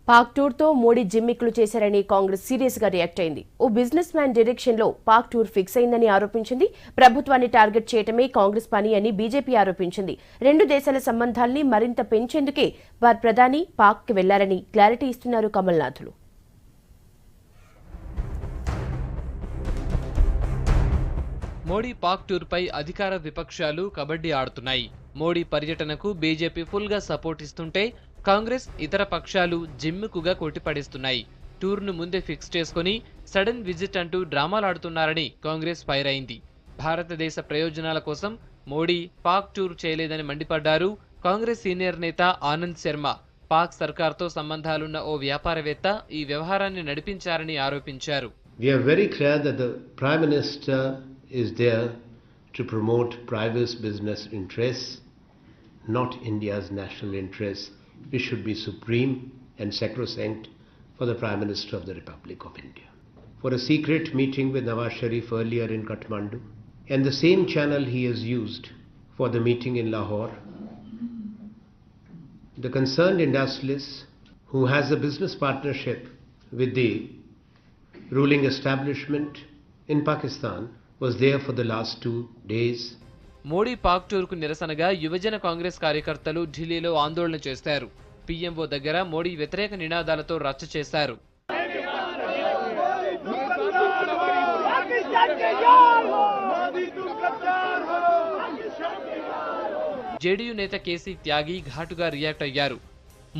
Pak tour తో మోడీ జిమ్మిక్లు చేశారని Congress serious గా రియాక్ట్ అయింది. ఓ బిజినెస్ మ్యాన్ డైరెక్షన్ లో పాక్ టూర్ ఫిక్స్ అయిందని ఆరోపించింది. ప్రభుత్వాన్ని టార్గెట్ చేయటమే కాంగ్రెస్ పని అని బీజేపీ ఆరోపించింది. రెండు దేశాల సంబంధాల్ని మరింత పెంచేందుకే వారు ప్రధాని పాక్ కి వెళ్లారని క్లారిటీ ఇస్తున్నారు కమల్నాథులు. మోడీ పాక్ టూర్ పై అధికార విపక్షాలు కబడ్డీ ఆడుతున్నాయి. మోడీ పర్యటనకు బీజేపీ ఫుల్ గా సపోర్ట్ ఇస్తుంటే కాంగ్రెస్ ఇతర పక్షాలు జిమ్ముకుగా కొట్టిపడేస్తున్నాయి. టూర్ను ముందే ఫిక్స్ చేసుకుని సడన్ విజిట్ అంటూ డ్రామాలాడుతున్నారని కాంగ్రెస్ ఫైర్ అయింది. భారతదేశ ప్రయోజనాల కోసం మోడీ పాక్ టూర్ చేయలేదని మండిపడ్డారు కాంగ్రెస్ సీనియర్ నేత ఆనంద్ శర్మ. పాక్ సర్కార్తో సంబంధాలున్న ఓ వ్యాపారవేత్త ఈ వ్యవహారాన్ని నడిపించారని ఆరోపించారు. We are very clear that the Prime Minister is there to promote private business interests, not India's national interests, which should be supreme and sacrosanct for the Prime Minister of the Republic of India. For a secret meeting with Nawaz Sharif earlier in Kathmandu, and the same channel he has used for the meeting in Lahore, the concerned industrialist who has a business partnership with the ruling establishment in Pakistan was there for the last 2 days. Modi Pak tour కు నిరసనగా యువజన కాంగ్రెస్ కార్యకర్తలు ఢిల్లీలో ఆందోళన చేశారు. PMO దగ్గర మోడీ వ్యతిరేక నినాదాలతో రచ్చ చేశారు. జేడీయూ నేత కేసీ త్యాగి ఘాటుగా రియాక్ట్ అయ్యారు.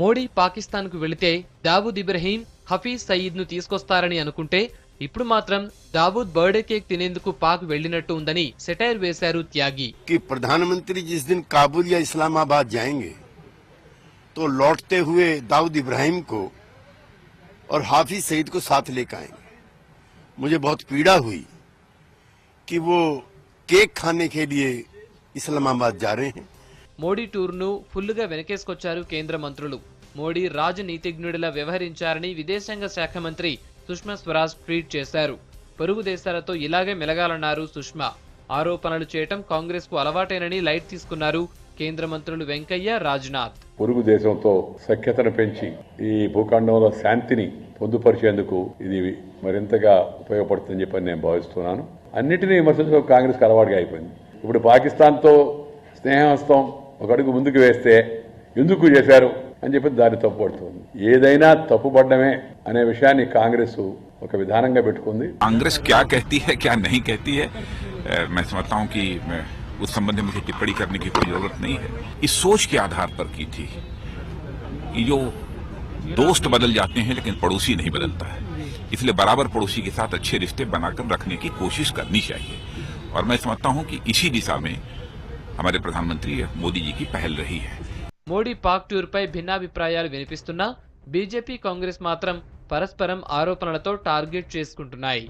మోడీ పాకిస్తాన్ కు వెళితే దావూద్ ఇబ్రహీం, హఫీజ్ సయీద్ ను తీసుకొస్తారని అనుకుంటే ఇప్పుడు మాత్రం దావూద్ బర్త్డే కేక్ తినేందుకు పాక్ వెళ్లినట్టు ఉందని సెటైర్ వేశారు త్యాగి. ప్రధానమంత్రి जिस दिन काबुल या इस्लामाबाद जाएंगे तो लौटते हुए दाऊद इब्राहिम को और हाफिज सईद को साथ लेकर आएंगे. मुझे बहुत पीड़ा हुई कि वो केक खाने के लिए इस्लामाबाद जा रहे हैं. మోడీ టూర్ను ఫుల్లుగా వెనకేసుకొచ్చారు కేంద్ర మంత్రులు. మోడీ రాజనీతిజ్ఞుడిలా వ్యవహరించారని విదేశాంగ శాఖ మంత్రి సుష్మా స్వరాజ్ ట్వీట్ చేశారు. పొరుగు దేశాలతో ఇలాగే మెలగాలన్నారు సుష్మా. ఆరోపణలు చేయటం కాంగ్రెస్ కు అలవాటేనని లైట్ తీసుకున్నారు కేంద్ర మంత్రులు వెంకయ్య, రాజ్నాథ్. పొరుగు దేశంతో సఖ్యతను పెంచి ఈ భూఖండంలో శాంతిని పొందుపరిచేందుకు ఇది మరింతగా ఉపయోగపడుతుందని చెప్పని నేను భావిస్తున్నాను. అన్నిటినీ విమర్శించడం కాంగ్రెస్ కు అలవాటుగా అయిపోయింది. ఇప్పుడు పాకిస్తాన్తో స్నేహహస్తం ఒక అడుగు ముందుకు వేస్తే ఎందుకు చేశారు అని చెప్పి దాన్ని తప్పుపడుతుంది. ఏదైనా తప్పుపడమే అనే విషయాన్ని కాంగ్రెస్ ఒక విధానంగా పెట్టుకుంది. కాంగ్రెస్ क्या कहती है क्या नहीं कहती है, मैं समझता हूं कि उस संबंध में मुझे टिप्पणी करने की कोई जरूरत नहीं है. इस सोच के आधार पर की थी कि जो दोस्त बदल जाते हैं लेकिन पड़ोसी नहीं बदलता है, इसलिए बराबर पड़ोसी के साथ अच्छे रिश्ते बनाकर रखने की कोशिश करनी चाहिए. और मैं समझता हूं कि इसी दिशा में हमारे प्रधानमंत्री मोदी जी की पहल रही है. మోడీ పాక్ టూర్ పై భిన్నాభిప్రాయాలు వినిపిస్తున్నా బీజేపీ, కాంగ్రెస్ మాత్రం పరస్పరం ఆరోపణలతో టార్గెట్ చేసుకుంటున్నాయి.